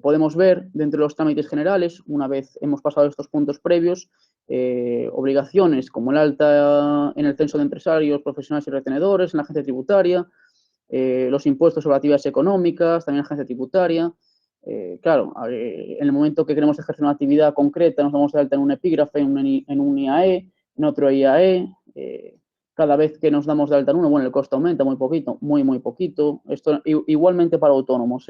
Podemos ver dentro de los trámites generales, una vez hemos pasado estos puntos previos, obligaciones como el alta en el censo de empresarios, profesionales y retenedores, en la agencia tributaria, los impuestos sobre actividades económicas, también en la agencia tributaria. Claro, en el momento que queremos ejercer una actividad concreta, nos damos de alta en un epígrafe, en un IAE, en otro IAE. Cada vez que nos damos de alta en uno, bueno, el coste aumenta muy poquito, muy poquito. Esto igualmente para autónomos,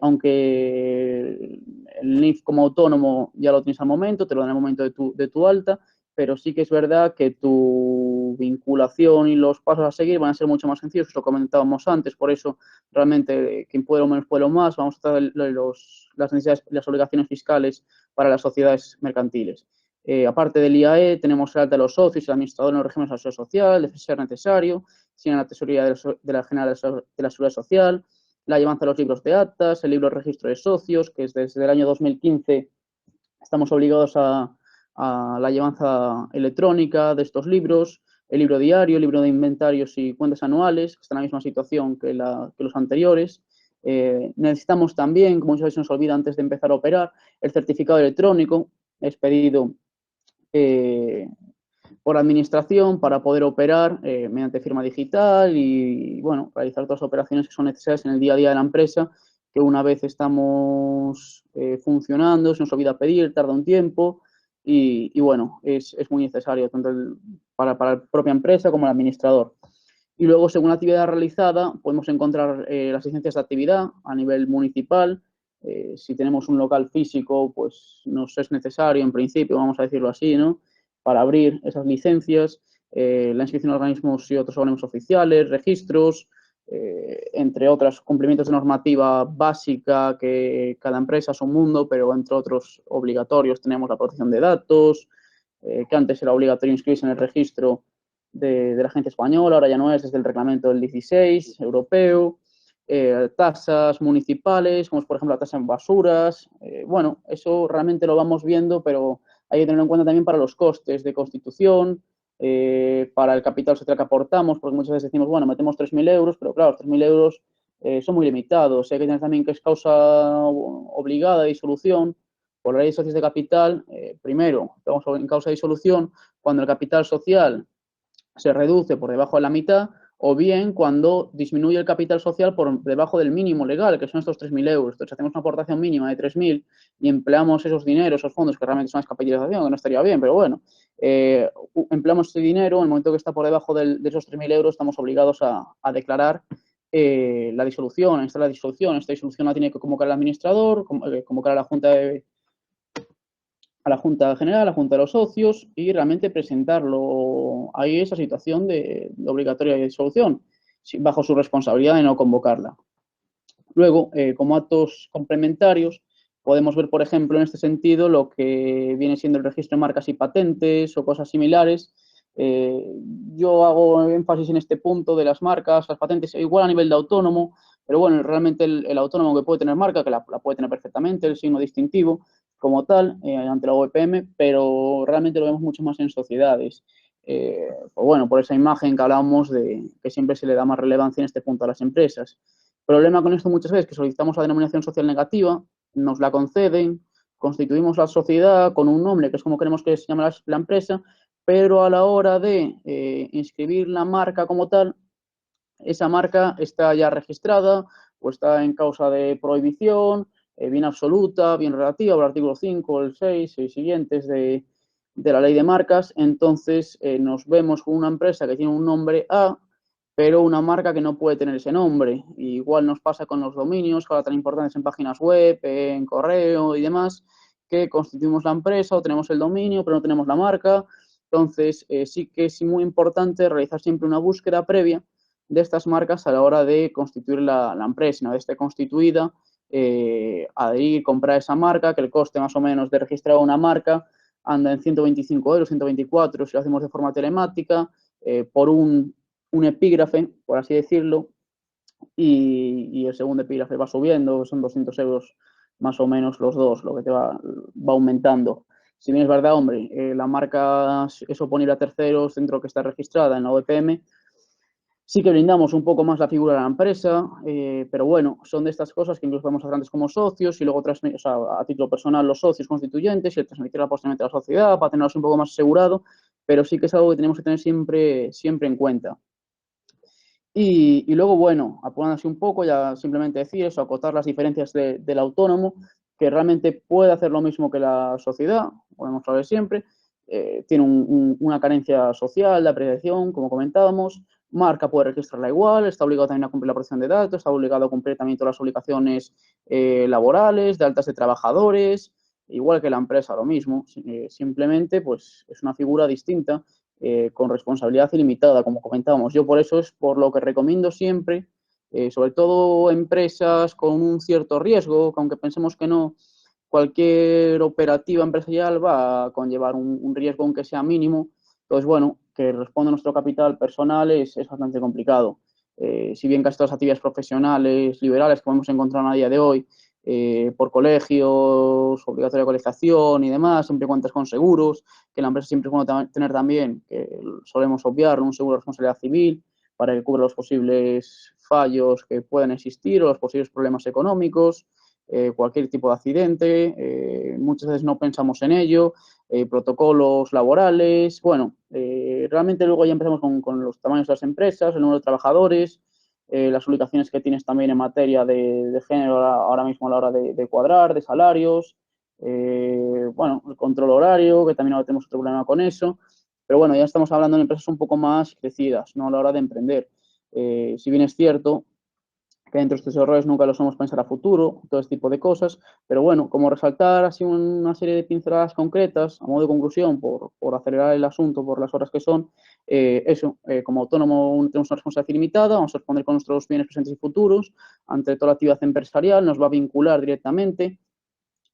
aunque el NIF como autónomo ya lo tienes al momento, te lo dan al momento de tu alta, pero sí que es verdad que tu vinculación y los pasos a seguir van a ser mucho más sencillos, lo comentábamos antes, por eso realmente quien puede lo menos puede lo más, vamos a tratar las necesidades, las obligaciones fiscales para las sociedades mercantiles. Aparte del IAE, tenemos el alta de los socios y el administrador en los regímenes de la seguridad social, de ser necesario, tienen la tesorería de la General de la Seguridad Social, la llevanza de los libros de actas, el libro de registro de socios, que es desde el año 2015 estamos obligados a la llevanza electrónica de estos libros, el libro diario, el libro de inventarios y cuentas anuales, que está en la misma situación que los anteriores. Necesitamos también, como muchas veces nos olvida antes de empezar a operar, el certificado electrónico expedido por la administración para poder operar mediante firma digital y, bueno, realizar todas las operaciones que son necesarias en el día a día de la empresa, que una vez estamos funcionando, se nos olvida pedir, tarda un tiempo y bueno, es muy necesario tanto para la propia empresa como el administrador. Y luego, según la actividad realizada, podemos encontrar las licencias de actividad a nivel municipal. Si tenemos un local físico, pues nos es necesario, en principio, vamos a decirlo así, ¿no?, para abrir esas licencias, la inscripción a organismos y otros organismos oficiales, registros, entre otros cumplimientos de normativa básica que cada empresa es un mundo, pero entre otros obligatorios tenemos la protección de datos, que antes era obligatorio inscribirse en el registro de la agencia española, ahora ya no es, desde el reglamento del 16 europeo, tasas municipales, como es por ejemplo la tasa en basuras. Bueno, eso realmente lo vamos viendo, pero hay que tenerlo en cuenta también para los costes de constitución, para el capital social que aportamos, porque muchas veces decimos, bueno, metemos 3.000 euros, pero claro, 3.000 euros son muy limitados. Hay que tener también que es causa obligada de disolución por la ley de socios de capital. Primero, estamos en causa de disolución cuando el capital social se reduce por debajo de la mitad, o bien cuando disminuye el capital social por debajo del mínimo legal, que son estos 3.000 euros. Entonces, hacemos una aportación mínima de 3.000 y empleamos esos dineros, esos fondos, que realmente son descapitalización, que no estaría bien, pero bueno, empleamos ese dinero. En el momento que está por debajo de esos 3.000 euros, estamos obligados a declarar la disolución, esta es la disolución. Esta disolución la tiene que convocar el administrador, convocar a la Junta General, a la Junta de los Socios, y realmente presentarlo ahí, esa situación de obligatoria disolución, bajo su responsabilidad de no convocarla. Luego, como actos complementarios, podemos ver, por ejemplo, en este sentido, lo que viene siendo el registro de marcas y patentes o cosas similares. Yo hago énfasis en este punto de las marcas, las patentes, igual a nivel de autónomo, pero bueno, realmente el autónomo que puede tener marca, que la puede tener perfectamente, el signo distintivo como tal, ante la OEPM, pero realmente lo vemos mucho más en sociedades. Pues bueno, por esa imagen que hablábamos de que siempre se le da más relevancia en este punto a las empresas. Problema con esto muchas veces, que solicitamos la denominación social negativa, nos la conceden, constituimos la sociedad con un nombre, que es como queremos que se llame la empresa, pero a la hora de inscribir la marca como tal, esa marca está ya registrada o está en causa de prohibición, bien absoluta, bien relativa, el artículo 5, el 6 y siguientes de la ley de marcas. Entonces nos vemos con una empresa que tiene un nombre A, pero una marca que no puede tener ese nombre. Igual nos pasa con los dominios, que ahora tan importantes en páginas web, en correo y demás, que constituimos la empresa o tenemos el dominio, pero no tenemos la marca. Entonces, sí que es muy importante realizar siempre una búsqueda previa de estas marcas a la hora de constituir la empresa. Una vez esté constituida, adherir, comprar esa marca, que el coste más o menos de registrar una marca anda en 125 euros, 124 si lo hacemos de forma telemática, por un epígrafe, por así decirlo, y el segundo epígrafe va subiendo, son 200 euros más o menos los dos, lo que te va aumentando. Si bien es verdad, hombre, la marca es oponible a terceros dentro de lo que está registrada en la OEPM, sí que blindamos un poco más la figura de la empresa, pero bueno, son de estas cosas que incluso podemos hacer antes como socios y luego o sea, a título personal los socios constituyentes y el transmitirla posteriormente a la sociedad para tenerlos un poco más asegurado, pero sí que es algo que tenemos que tener siempre en cuenta. Y luego, bueno, apurando así un poco, ya simplemente decir eso, acotar las diferencias del autónomo, que realmente puede hacer lo mismo que la sociedad, podemos hablar siempre, tiene una carencia social de apreciación, como comentábamos, marca puede registrarla igual, está obligado también a cumplir la protección de datos, está obligado a cumplir también todas las obligaciones laborales, de altas de trabajadores, igual que la empresa, lo mismo, simplemente pues es una figura distinta, con responsabilidad ilimitada, como comentábamos. Yo por eso es por lo que recomiendo siempre, sobre todo empresas con un cierto riesgo, que aunque pensemos que no, cualquier operativa empresarial va a conllevar un riesgo aunque sea mínimo. Entonces, bueno, que responda a nuestro capital personal es bastante complicado. Si bien casi todas las actividades profesionales liberales que podemos encontrar a día de hoy, por colegios, obligatoria colegiación y demás, siempre cuentas con seguros, que la empresa siempre es bueno tener también, que solemos obviar, un seguro de responsabilidad civil para que cubra los posibles fallos que puedan existir o los posibles problemas económicos, cualquier tipo de accidente, muchas veces no pensamos en ello, protocolos laborales, bueno, realmente luego ya empezamos con los tamaños de las empresas, el número de trabajadores, las obligaciones que tienes también en materia de género ahora mismo a la hora de cuadrar, de salarios, bueno, el control horario, que también ahora tenemos otro problema con eso, pero bueno, ya estamos hablando de empresas un poco más crecidas, ¿no?, a la hora de emprender. Si bien es cierto que dentro de estos errores nunca los somos pensar a futuro, todo este tipo de cosas, pero bueno, como resaltar así una serie de pinceladas concretas, a modo de conclusión, por acelerar el asunto, por las horas que son, como autónomo tenemos una responsabilidad ilimitada, vamos a responder con nuestros bienes presentes y futuros, ante toda la actividad empresarial, nos va a vincular directamente,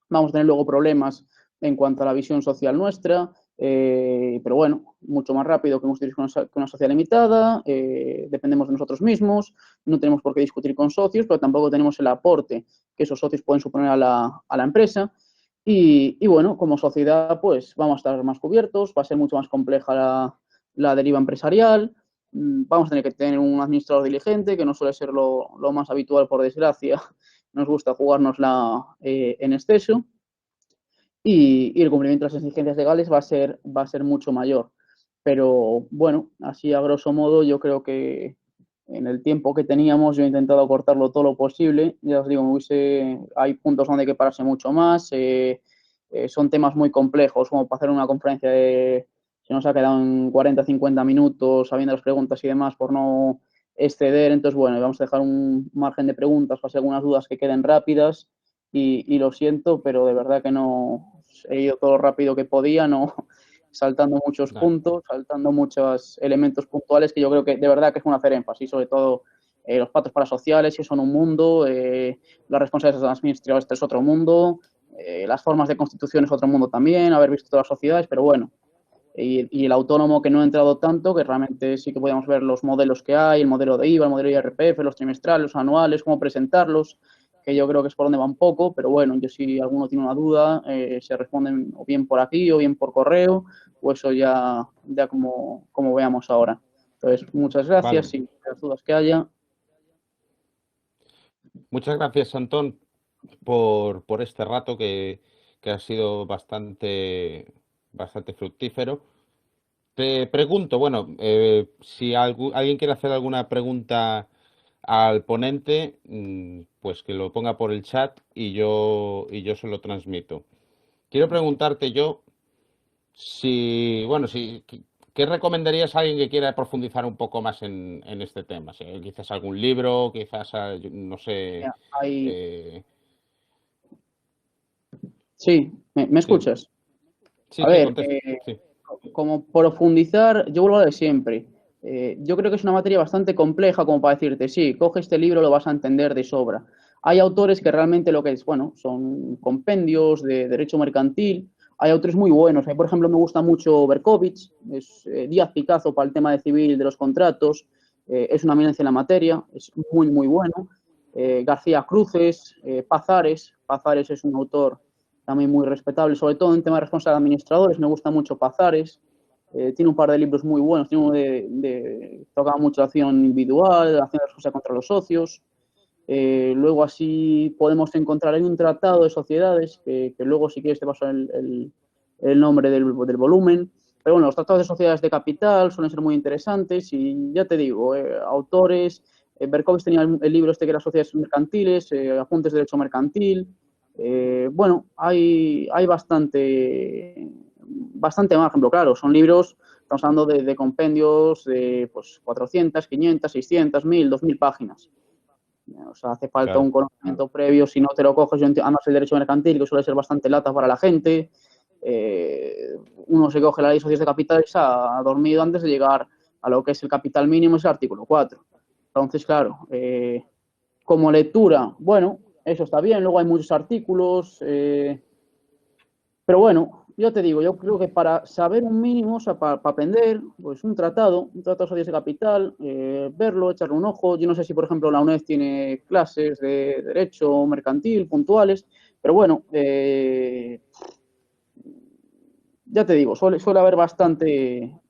vamos a tener luego problemas en cuanto a la visión social nuestra, pero bueno, mucho más rápido que con una sociedad limitada, dependemos de nosotros mismos, no tenemos por qué discutir con socios, pero tampoco tenemos el aporte que esos socios pueden suponer a la empresa. Y bueno, como sociedad, pues vamos a estar más cubiertos, va a ser mucho más compleja la deriva empresarial, vamos a tener que tener un administrador diligente, que no suele ser lo más habitual, por desgracia. Nos gusta jugárnosla en exceso. Y el cumplimiento de las exigencias legales va a ser mucho mayor. Pero bueno, así a grosso modo, yo creo que en el tiempo que teníamos, yo he intentado acortarlo todo lo posible. Ya os digo, hay puntos donde hay que pararse mucho más. Son temas muy complejos, como para hacer una conferencia se nos ha quedado en 40, 50 minutos, sabiendo las preguntas y demás, por no exceder. Entonces, bueno, vamos a dejar un margen de preguntas para hacer algunas dudas que queden rápidas. Y lo siento, pero de verdad que no he ido todo lo rápido que podía, no saltando muchos puntos, saltando muchos elementos puntuales que yo creo que de verdad que es bueno hacer énfasis, sobre todo los pactos parasociales, que son un mundo, las responsabilidades de los administradores es otro mundo, las formas de constitución es otro mundo también, haber visto todas las sociedades, pero bueno, y el autónomo que no ha entrado tanto, que realmente sí que podíamos ver los modelos que hay, el modelo de IVA, el modelo de IRPF, los trimestrales, los anuales, cómo presentarlos, que yo creo que es por donde va un poco, pero bueno, yo si alguno tiene una duda, se responden o bien por aquí o bien por correo, o eso ya como veamos ahora. Entonces, muchas gracias Vale. y las dudas que haya. Muchas gracias, Antón, por este rato que ha sido bastante fructífero. Te pregunto, bueno, si alguien quiere hacer alguna pregunta al ponente, pues que lo ponga por el chat y yo se lo transmito. Quiero preguntarte yo si, bueno, ¿qué recomendarías a alguien que quiera profundizar un poco más en este tema? Si, quizás algún libro, quizás, no sé. Hay... eh, Sí, ¿me sí, escuchas? sí, A sí, ver, contesta. Sí, como profundizar, yo vuelvo a lo de siempre. Yo creo que es una materia bastante compleja como para decirte, sí, coge este libro, lo vas a entender de sobra. Hay autores que realmente lo que es, bueno, son compendios de derecho mercantil. Hay autores muy buenos. Por ejemplo, me gusta mucho Berkovich, es Díaz Picazo para el tema de civil de los contratos. Es una eminencia en la materia, es muy, muy bueno. García Cruces, Pazares es un autor también muy respetable, sobre todo en tema de responsables administradores, me gusta mucho Pazares, tiene un par de libros muy buenos, tiene uno toca mucho la acción individual, la acción de responsabilidad contra los socios, luego así podemos encontrar, hay un tratado de sociedades, que luego si quieres te paso el nombre del volumen, pero bueno, los tratados de sociedades de capital suelen ser muy interesantes y ya te digo, autores, Berkowitz tenía el libro este que era Sociedades Mercantiles, Apuntes de Derecho Mercantil, bueno, hay bastante más, ejemplo, claro, son libros, estamos hablando de compendios de pues, 400, 500, 600, 1000, 2000 páginas. O sea, hace falta un claro. conocimiento previo, si no te lo coges, además el derecho mercantil, que suele ser bastante lata para la gente, uno se coge la ley de sociedades de capital y se ha dormido antes de llegar a lo que es el capital mínimo, es el artículo 4. Entonces, claro, como lectura, bueno, eso está bien, luego hay muchos artículos, pero bueno, yo te digo, yo creo que para saber un mínimo, o sea, para aprender, pues un tratado de sociedades de capital, verlo, echarle un ojo. Yo no sé si, por ejemplo, la UNED tiene clases de derecho mercantil puntuales, pero bueno, ya te digo, suele haber bastante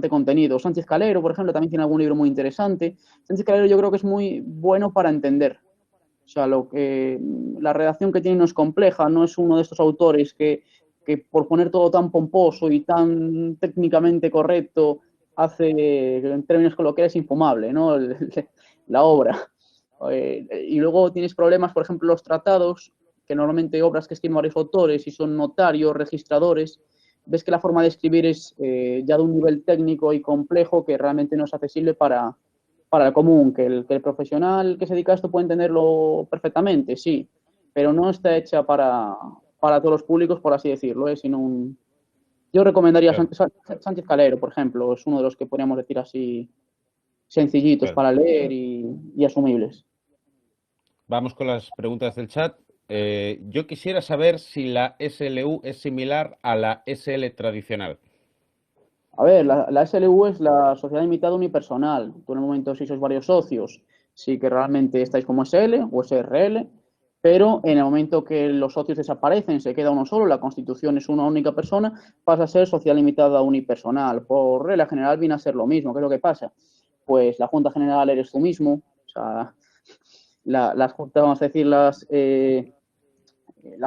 contenido. Sánchez Calero, por ejemplo, también tiene algún libro muy interesante. Sánchez Calero yo creo que es muy bueno para entender. O sea, la redacción que tiene no es compleja, no es uno de estos autores que por poner todo tan pomposo y tan técnicamente correcto hace, en términos coloquiales, infumable, ¿no? La obra. Y luego tienes problemas, por ejemplo, los tratados, que normalmente obras que escriben varios autores y son notarios, registradores, ves que la forma de escribir es ya de un nivel técnico y complejo que realmente no es accesible para para el común, que el profesional que se dedica a esto puede entenderlo perfectamente, sí, pero no está hecha para todos los públicos, por así decirlo, sino yo recomendaría Claro, Sánchez Calero, por ejemplo, es uno de los que podríamos decir así sencillitos claro. para leer y asumibles. Vamos con las preguntas del chat. Yo quisiera saber si la SLU es similar a la SL tradicional. A ver, la SLU es la sociedad limitada unipersonal. Tú en el momento, si sois varios socios, sí que realmente estáis como SL o SRL, pero en el momento que los socios desaparecen, se queda uno solo, la constitución es una única persona, pasa a ser sociedad limitada unipersonal. Por regla general viene a ser lo mismo. ¿Qué es lo que pasa? Pues la Junta General eres tú mismo, o sea, las juntas, vamos a decir, las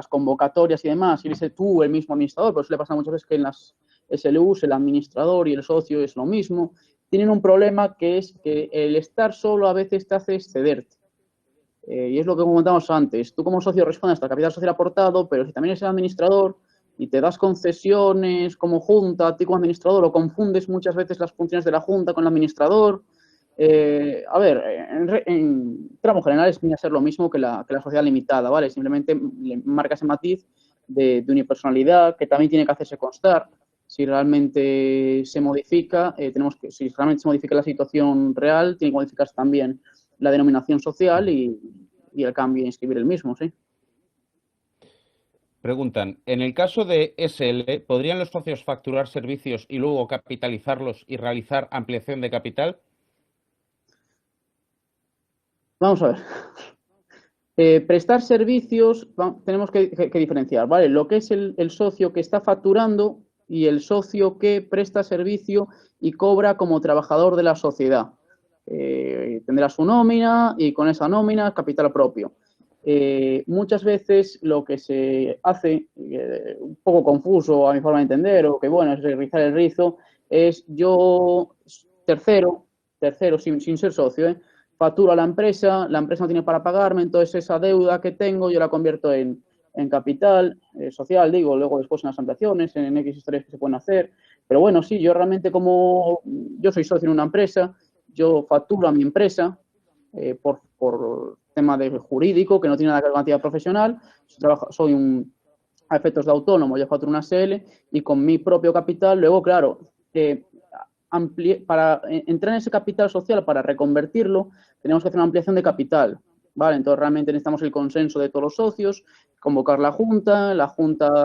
convocatorias y demás, y eres tú el mismo administrador, pero eso le pasa muchas veces que en las SLUs el administrador y el socio es lo mismo, tienen un problema que es que el estar solo a veces te hace excederte. Y es lo que comentamos antes, tú como socio respondes al capital social aportado, pero si también eres el administrador y te das concesiones como junta, a ti como administrador, o confundes muchas veces las funciones de la junta con el administrador, a ver, en tramos generales viene a ser lo mismo que la sociedad limitada, ¿vale? Simplemente le marca ese matiz de unipersonalidad que también tiene que hacerse constar. Si realmente se modifica, si realmente se modifica la situación real, tiene que modificarse también la denominación social y el cambio e inscribir el mismo, sí. Preguntan, en el caso de SL, ¿podrían los socios facturar servicios y luego capitalizarlos y realizar ampliación de capital? Vamos a ver. Prestar servicios, tenemos que diferenciar, ¿vale? Lo que es el socio que está facturando y el socio que presta servicio y cobra como trabajador de la sociedad. Tendrá su nómina y con esa nómina capital propio. Muchas veces lo que se hace, un poco confuso a mi forma de entender, o que bueno, es rizar el rizo, es yo tercero sin ser socio, facturo a la empresa no tiene para pagarme, entonces esa deuda que tengo yo la convierto en capital social, digo, luego después en las ampliaciones, en X historias que se pueden hacer. Pero bueno, sí, yo realmente como yo soy socio en una empresa, yo facturo a mi empresa por tema de jurídico, que no tiene nada que ver con la actividad profesional, soy a efectos de autónomo, yo facturo una SL y con mi propio capital, luego, claro, para entrar en ese capital social, para reconvertirlo, tenemos que hacer una ampliación de capital, ¿vale? Entonces realmente necesitamos el consenso de todos los socios, convocar la Junta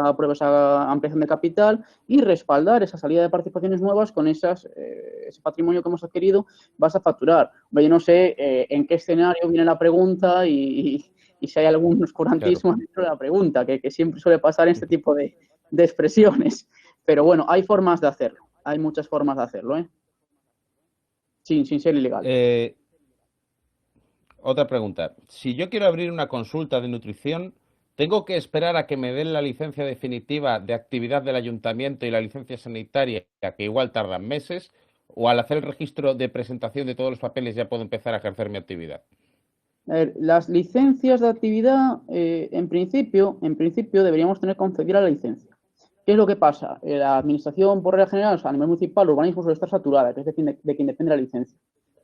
aprueba esa ampliación de capital y respaldar esa salida de participaciones nuevas con ese patrimonio que hemos adquirido, vas a facturar. Yo no sé en qué escenario viene la pregunta y si hay algún Claro. oscurantismo dentro de la pregunta, que siempre suele pasar en este tipo de expresiones. Pero bueno, hay formas de hacerlo. Hay muchas formas de hacerlo, ¿eh? Sin ser ilegal. Eh, Otra pregunta. Si yo quiero abrir una consulta de nutrición, ¿tengo que esperar a que me den la licencia definitiva de actividad del ayuntamiento y la licencia sanitaria, que igual tardan meses, o al hacer el registro de presentación de todos los papeles ya puedo empezar a ejercer mi actividad? A ver, las licencias de actividad, en principio deberíamos tener concedida la licencia. ¿Qué es lo que pasa? La administración, por regla general, o sea, a nivel municipal, urbanismo suele estar saturada, que es de quien depende la licencia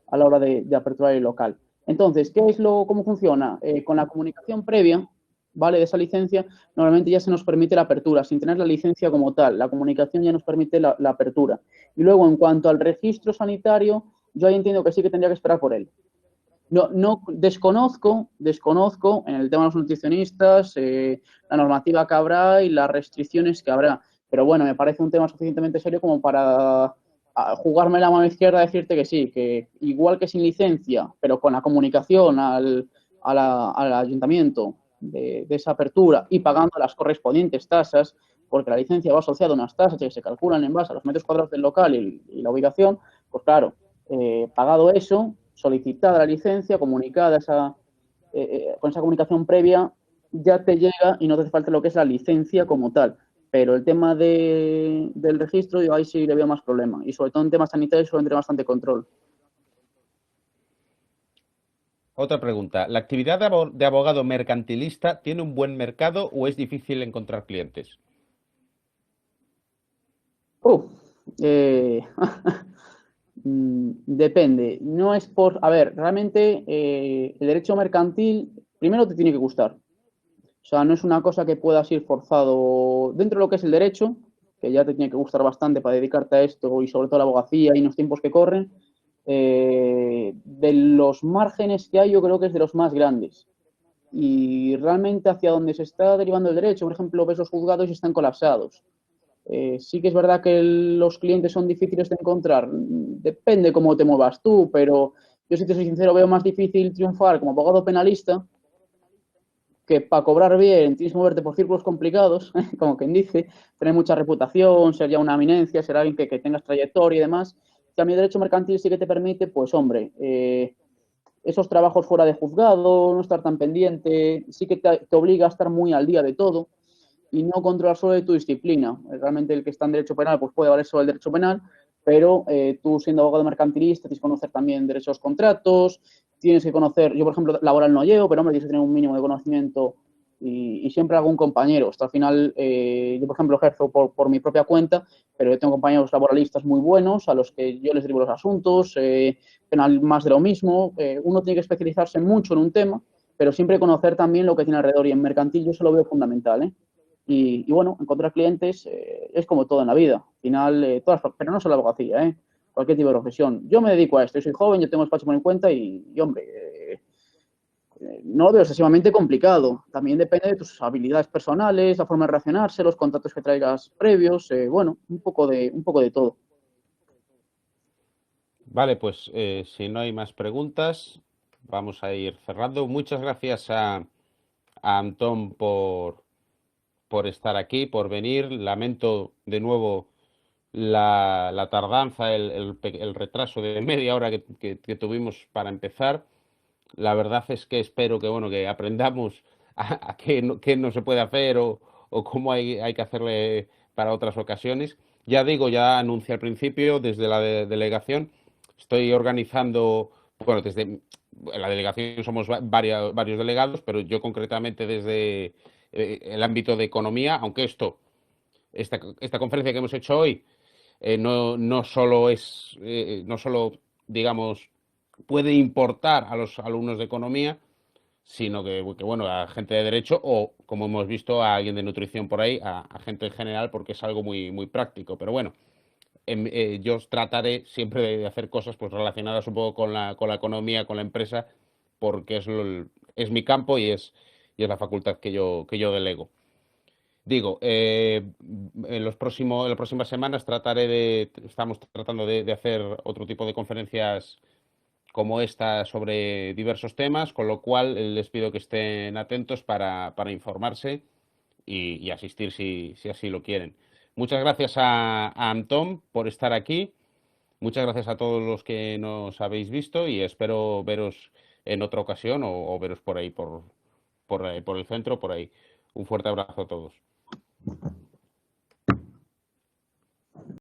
a la hora de aperturar el local. Entonces, ¿cómo funciona? Con la comunicación previa, ¿vale? De esa licencia, normalmente ya se nos permite la apertura, sin tener la licencia como tal. La comunicación ya nos permite la apertura. Y luego, en cuanto al registro sanitario, yo ahí entiendo que sí que tendría que esperar por él. No desconozco en el tema de los nutricionistas la normativa que habrá y las restricciones que habrá. Pero bueno, me parece un tema suficientemente serio como para jugarme la mano izquierda y decirte que sí, que igual que sin licencia, pero con la comunicación al ayuntamiento de esa apertura y pagando las correspondientes tasas, porque la licencia va asociada a unas tasas que se calculan en base a los metros cuadrados del local y la ubicación, pues claro, pagado eso, solicitada la licencia, comunicada con esa comunicación previa, ya te llega y no te hace falta lo que es la licencia como tal. Pero el tema del registro, yo ahí sí le veo más problema. Y sobre todo en temas sanitarios suelen tener bastante control. Otra pregunta. ¿La actividad de abogado mercantilista tiene un buen mercado o es difícil encontrar clientes? Uh, eh, Depende. No es por. A ver, realmente el derecho mercantil primero te tiene que gustar. O sea, no es una cosa que puedas ir forzado dentro de lo que es el derecho, que ya te tiene que gustar bastante para dedicarte a esto y sobre todo a la abogacía y en los tiempos que corren. De los márgenes que hay, yo creo que es de los más grandes. Y realmente hacia donde se está derivando el derecho, por ejemplo, ves los juzgados y están colapsados. Sí que es verdad que los clientes son difíciles de encontrar, depende cómo te muevas tú, pero yo si te soy sincero veo más difícil triunfar como abogado penalista que para cobrar bien tienes que moverte por círculos complicados, como quien dice, tener mucha reputación, ser ya una eminencia, ser alguien que tengas trayectoria y demás. Que a mi derecho mercantil sí que te permite, pues hombre, esos trabajos fuera de juzgado, no estar tan pendiente, sí que te obliga a estar muy al día de todo y no controlar solo de tu disciplina. Realmente el que está en derecho penal pues puede valer solo el derecho penal, pero tú siendo abogado mercantilista tienes que conocer también derechos contratos, tienes que conocer, yo por ejemplo laboral no llevo, pero hombre, tienes que tener un mínimo de conocimiento y siempre algún compañero. Hasta al final, yo por ejemplo ejerzo por mi propia cuenta, pero yo tengo compañeros laboralistas muy buenos a los que yo les derivo los asuntos, penal más de lo mismo. Uno tiene que especializarse mucho en un tema, pero siempre conocer también lo que tiene alrededor y en mercantil yo eso lo veo fundamental, ¿eh? Y bueno, encontrar clientes es como todo en la vida. Al final, pero no solo la abogacía, cualquier tipo de profesión. Yo me dedico a esto, yo soy joven, yo tengo despacho por mi cuenta y hombre, no lo veo excesivamente complicado. También depende de tus habilidades personales, la forma de relacionarse, los contactos que traigas previos, bueno, un poco de todo. Vale, pues si no hay más preguntas, vamos a ir cerrando. Muchas gracias a Antón por estar aquí, por venir. Lamento de nuevo la tardanza, el retraso de media hora que tuvimos para empezar. La verdad es que espero que, bueno, que aprendamos a qué no se puede hacer o cómo hay que hacerle para otras ocasiones. Ya digo, ya anuncié al principio, desde la delegación, estoy organizando, bueno, desde la delegación somos varios delegados, pero yo concretamente desde el ámbito de economía, aunque esta conferencia que hemos hecho hoy no solo no solo, digamos, puede importar a los alumnos de economía, sino bueno, a gente de derecho o, como hemos visto, a alguien de nutrición por ahí, a gente en general, porque es algo muy práctico. Pero bueno, yo trataré siempre de hacer cosas pues relacionadas un poco con la economía, con la empresa, porque es mi campo y es la facultad que yo delego. Digo, en las próximas semanas estamos tratando de hacer otro tipo de conferencias como esta sobre diversos temas, con lo cual les pido que estén atentos para informarse y asistir si así lo quieren. Muchas gracias a Antón por estar aquí, muchas gracias a todos los que nos habéis visto y espero veros en otra ocasión o veros por ahí, por el centro, por ahí. Un fuerte abrazo a todos.